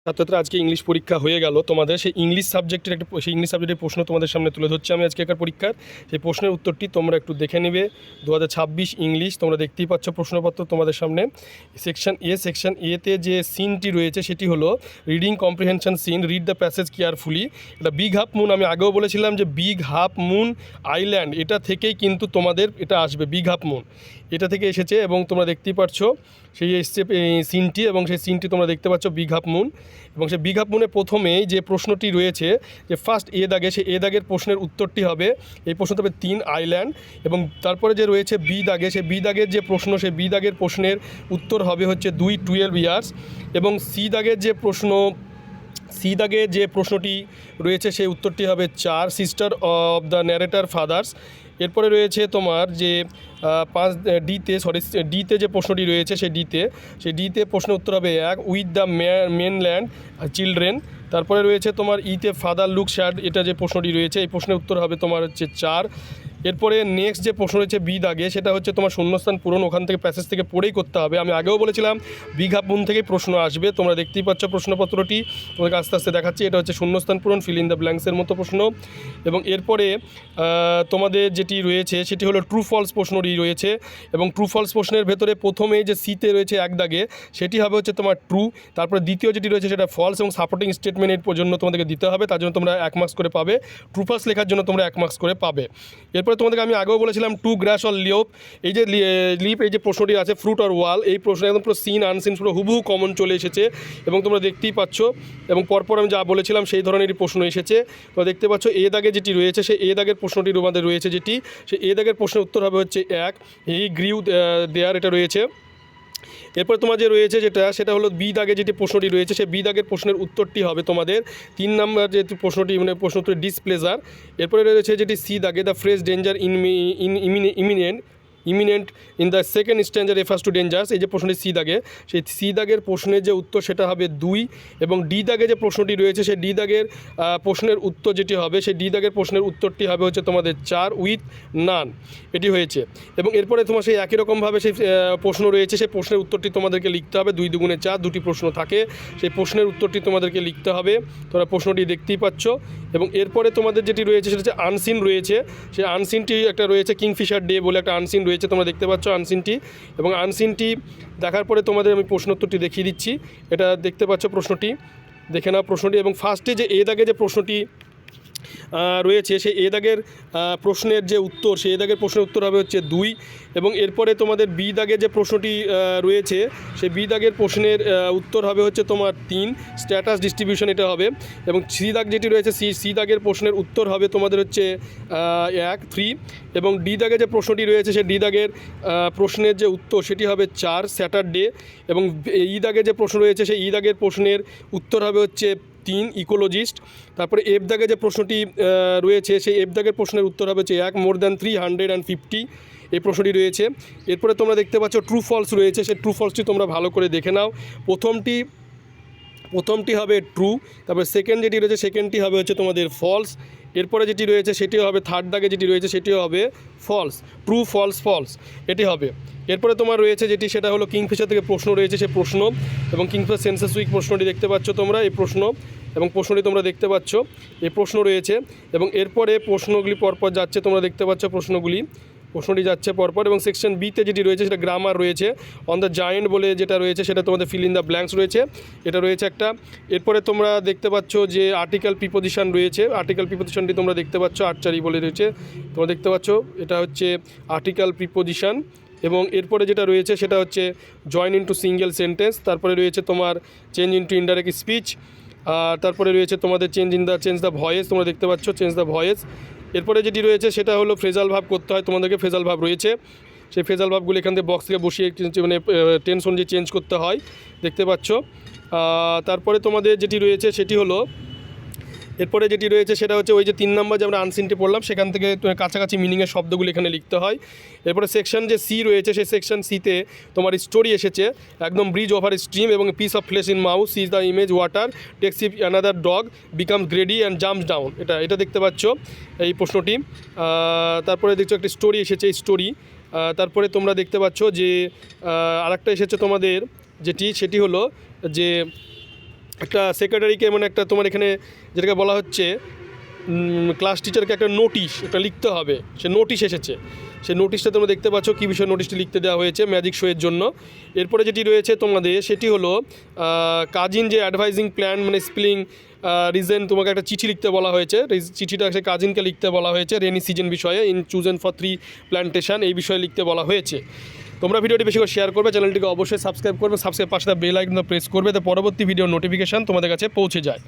ছাত্রছাত্রীরা আজকে ইংলিশ পরীক্ষা হয়ে গেল তোমাদের সেই ইংলিশ সাবজেক্টের প্রশ্ন তোমাদের সামনে তুলে ধরছি আমি আজকেকার পরীক্ষার সেই প্রশ্নের উত্তরটি তোমরা একটু দেখে নেবে 2026 ইংলিশ তোমরা দেখতেই পাচ্ছ প্রশ্নপত্র তোমাদের সামনে সেকশন এতে যে সিনটি রয়েছে সেটি হলো reading comprehension seen read the passage carefully. এটা বিগ হাফ মুন, আমি আগেও বলেছিলাম যে বিগ হাফ মুন আইল্যান্ড এটা থেকেই কিন্তু তোমাদের এটা আসবে, বিগ হাফ মুন এটা থেকে এসেছে এবং তোমরা দেখতেই পাচ্ছ সেই এসছে সিনটি এবং সেই সিনটি তোমরা দেখতে পাচ্ছ বিগ হাফ মুন। এবং সেই বিগ হাফ মুনে প্রথমেই যে প্রশ্নটি রয়েছে যে ফার্স্ট এ দাগে, সেই এ দাগের প্রশ্নের উত্তরটি হবে, এই প্রশ্নটা হবে 3 আইল্যান্ড। এবং তারপরে যে রয়েছে বি দাগে, সেই বি দাগের যে প্রশ্ন সেই বি দাগের প্রশ্নের উত্তর হবে হচ্ছে 12 ইয়ার্স। এবং সি দাগের যে প্রশ্নটি রয়েছে সেই উত্তরটি হবে 4 sister of the narrator father's. এরপরে রয়েছে তোমার যে ডিতে যে প্রশ্নটি রয়েছে সেই ডিতে প্রশ্নের উত্তর হবে 1 উইথ দ্য মেনল্যান্ড চিলড্রেন। তারপরে রয়েছে তোমার ইতে ফাদার লুক স্যাড, এটা যে প্রশ্নটি রয়েছে এই প্রশ্নের উত্তর হবে তোমার হচ্ছে 4। এরপরে নেক্সট যে প্রশ্ন রয়েছে বি দাগে, সেটা হচ্ছে তোমার শূন্যস্থান পূরণ, ওখান থেকে প্যাসেজ থেকে পড়েই করতে হবে। আমি আগেও বলেছিলাম বিগ হাফ মুন থেকেই প্রশ্ন আসবে, তোমরা দেখতেই পাচ্ছ প্রশ্নপত্রটি তোমাকে আস্তে আস্তে দেখাচ্ছি। এটা হচ্ছে শূন্যস্থান পূরণ, ফিল ইন দ্য ব্ল্যাঙ্কসের মতো প্রশ্ন। এবং এরপরে তোমাদের যেটি রয়েছে সেটি হলো ট্রু ফলস প্রশ্নটি রয়েছে। এবং ট্রু ফলস প্রশ্নের ভেতরে প্রথমে যে সিতে রয়েছে 1 দাগে সেটি হবে হচ্ছে তোমার ট্রু, তারপরে দ্বিতীয় যেটি রয়েছে সেটা ফলস এবং সাপোর্টিং স্টেটমেন্টের জন্য তোমাদেরকে দিতে হবে, তার জন্য তোমরা 1 মার্কস করে পাবে। ট্রু ফলস লেখার জন্য তোমরা 1 মার্কস করে পাবে। এরপরে তোমাদেরকে আমি আগেও বলেছিলাম টু গ্রাস অর লিওপ, এই যে লিপ এই যে প্রশ্নটি আছে ফ্রুট অর ওয়াল, এই প্রশ্ন একদম পুরো সিন আনসিন পুরো হুবহু কমন চলে এসেছে এবং তোমরা দেখতেই পাচ্ছ। এবং পরপর আমি যা বলেছিলাম সেই ধরনেরই প্রশ্ন এসেছে। তোমরা দেখতে পাচ্ছ এ দাগে যেটি রয়েছে সেই এ দাগের প্রশ্নটির মধ্যে রয়েছে যেটি সেই এ দাগের প্রশ্নের উত্তর হবে হচ্ছে 1 হি গ্রিউ দেয়ার, এটা রয়েছে। এরপরে তোমার যে রয়েছে সেটা হলো বি দাগে যেটি প্রশ্নটি রয়েছে সেই বি দাগের প্রশ্নের উত্তরটি হবে তোমাদের 3 নম্বর যে প্রশ্নটি মানে প্রশ্নটি ডিসপ্লেজার। এরপরে রয়েছে যেটি সি দাগে the phrase danger imminent in the second standard refers to dangers, এই যে প্রশ্নটি সি দাগে সেই সি দাগের প্রশ্নের যে উত্তর সেটা হবে 2। এবং ডি দাগে যে প্রশ্নটি রয়েছে সেই ডি দাগের প্রশ্নের উত্তর যেটি হবে সেই ডি দাগের প্রশ্নের উত্তরটি হবে হচ্ছে তোমাদের 4 উইথ নান, এটি হয়েছে। এবং এরপরে তোমার সেই একই রকমভাবে সেই প্রশ্ন রয়েছে সেই প্রশ্নের উত্তরটি তোমাদেরকে লিখতে হবে, 2 দুগুণে 4 দুটি প্রশ্ন থাকে, সেই প্রশ্নের উত্তরটি তোমাদেরকে লিখতে হবে, তোমরা প্রশ্নটি দেখতেই পাচ্ছ। এবং এরপরে তোমাদের যেটি রয়েছে সেটা হচ্ছে আনসিন রয়েছে, সেই আনসিনটি একটা রয়েছে কিংফিশার ডে বলে একটা আনসিন রয়েছে, তোমরা দেখতে পাচ্ছ আনসিনটি। এবং আনসিনটি দেখার পরে তোমাদের আমি প্রশ্নোত্তরটি দেখিয়ে দিচ্ছি, এটা দেখতে পাচ্ছ প্রশ্নটি, দেখে নাও প্রশ্নটি। এবং ফার্স্টে যে এ দাগে যে প্রশ্নটি রয়েছে সেই এ দাগের প্রশ্নের যে উত্তর সেই এ দাগের প্রশ্নের উত্তর হবে হচ্ছে 2। এবং এরপরে তোমাদের বি দাগে যে প্রশ্নটি রয়েছে সেই বি দাগের প্রশ্নের উত্তর হবে হচ্ছে তোমার 3 স্ট্যাটাস ডিস্ট্রিবিউশন, এটা হবে। এবং সি দাগ যেটি রয়েছে সি দাগের প্রশ্নের উত্তর হবে তোমাদের হচ্ছে 3। এবং ডি দাগে যে প্রশ্নটি রয়েছে সেই ডি দাগের প্রশ্নের যে উত্তর সেটি হবে 4 স্যাটারডে। এবং ই দাগে যে প্রশ্ন রয়েছে সেই ই দাগের প্রশ্নের উত্তর হবে হচ্ছে 3 ইকোলজিস্ট। তারপরে এফ দাগে যে প্রশ্নটি রয়েছে সেই এফ দাগের প্রশ্নের উত্তর হবে হচ্ছে 1 মোর দ্যান 350, এই প্রশ্নটি রয়েছে। এরপরে তোমরা দেখতে পাচ্ছ ট্রু ফলস রয়েছে, সেই ট্রু ফলসটি তোমরা ভালো করে দেখে নাও। প্রথমটি হবে ট্রু, তারপরে সেকেন্ড যেটি রয়েছে সেকেন্ডটি হবে হচ্ছে তোমাদের ফলস। এরপরে যেটি রয়েছে সেটিও হবে থার্ড দাগে যেটি রয়েছে সেটিও হবে ফলস, ট্রু ফলস ফলস এটি হবে। এরপরে তোমার রয়েছে যেটি সেটা হলো কিংফিশার থেকে প্রশ্ন রয়েছে সেই প্রশ্ন, এবং কিংফিশার সেন্সাস উইক প্রশ্নটি দেখতে পাচ্ছ তোমরা, এই প্রশ্ন এবং প্রশ্নটি তোমরা দেখতে পাচ্ছ এই প্রশ্ন রয়েছে। এবং এরপরে প্রশ্নগুলি পরপর যাচ্ছে, তোমরা দেখতে পাচ্ছ প্রশ্নটি যাচ্ছে পরপর। এবং সেকশন বিতে যেটি রয়েছে সেটা গ্রামার রয়েছে, অন দ্য জায়েন্ট বলে যেটা রয়েছে সেটা তোমাদের ফিল ইন দ্য ব্ল্যাঙ্কস রয়েছে, এটা রয়েছে একটা। এরপরে তোমরা দেখতে পাচ্ছ যে আর্টিকেল প্রিপোজিশন রয়েছে, আর্টিকেল প্রিপোজিশনটি তোমরা দেখতে পাচ্ছ 8 বলে রয়েছে, তোমরা দেখতে পাচ্ছ এটা হচ্ছে আর্টিকেল প্রিপোজিশন। এবং এরপরে যেটা রয়েছে সেটা হচ্ছে জয়েন ইনটু সিঙ্গেল সেন্টেন্স, তারপরে রয়েছে তোমার চেঞ্জ ইনটু ইনডাইরেক্ট স্পিচ, আর তারপরে রয়েছে তোমাদের চেঞ্জ দ্য ভয়েস, তোমরা দেখতে পাচ্ছ চেঞ্জ দ্য ভয়েস। এরপরে যেটি রয়েছে সেটা হলো ফ্রেজাল ভাব করতে হয়, তোমাদেরকে ফ্রেজাল ভাব রয়েছে, সেই ফ্রেজাল ভাবগুলো এখান থেকে বক্স থেকে বসিয়ে মানে টেন্স অনুযায়ী চেঞ্জ করতে হয়, দেখতে পাচ্ছ। তারপরে তোমাদের যেটি রয়েছে সেটি হলো এরপরে যেটি রয়েছে সেটা হচ্ছে ওই যে 3 নম্বর যে আমরা আনসিনটি পড়লাম সেখান থেকে কাছাকাছি মিনিংয়ের শব্দগুলো এখানে লিখতে হয়। এরপরে সেকশন যে সি রয়েছে সেই সেকশন সিতে তোমার স্টোরি এসেছে, একদম ব্রিজ ওভার স্ট্রিম এবং piece of flesh in mouth sees the image water takes if another dog becomes greedy and jumps down, এটা দেখতে পাচ্ছ এই প্রশ্নটি। তারপরে দেখছো একটা স্টোরি এসেছে, স্টোরি। তারপরে তোমরা দেখতে পাচ্ছ যে আরেকটা এসেছে তোমাদের যেটি সেটি হলো যে একটা সেক্রেটারিকে মানে একটা তোমার এখানে যেটাকে বলা হচ্ছে ক্লাস টিচারকে একটা নোটিশ একটা লিখতে হবে, সে নোটিশ এসেছে, সেই নোটিশটা তোমরা দেখতে পাচ্ছ কী বিষয়ে নোটিশটি লিখতে দেওয়া হয়েছে ম্যাজিক শোয়ের জন্য। এরপরে যেটি রয়েছে তোমাদের সেটি হলো কাজিন যে অ্যাডভাইজিং প্ল্যান মানে স্প্লিং রিজন তোমাকে একটা চিঠি লিখতে বলা হয়েছে, চিঠিটা সে কাজিনকে লিখতে বলা হয়েছে রেনি সিজন বিষয়ে ইন চুজেন ফর 3 প্ল্যান্টেশন এই বিষয়ে লিখতে বলা হয়েছে। তোমরা ভিডিওটি বেশি করে শেয়ার করবে, চ্যানেলটিকে অবশ্যই সাবস্ক্রাইব করবে, সাবস্ক্রাইব পাশে বেল আইকনটা প্রেস করবে, তো পরবর্তী ভিডিওর নোটিফিকেশান তোমাদের কাছে পৌঁছে যায়।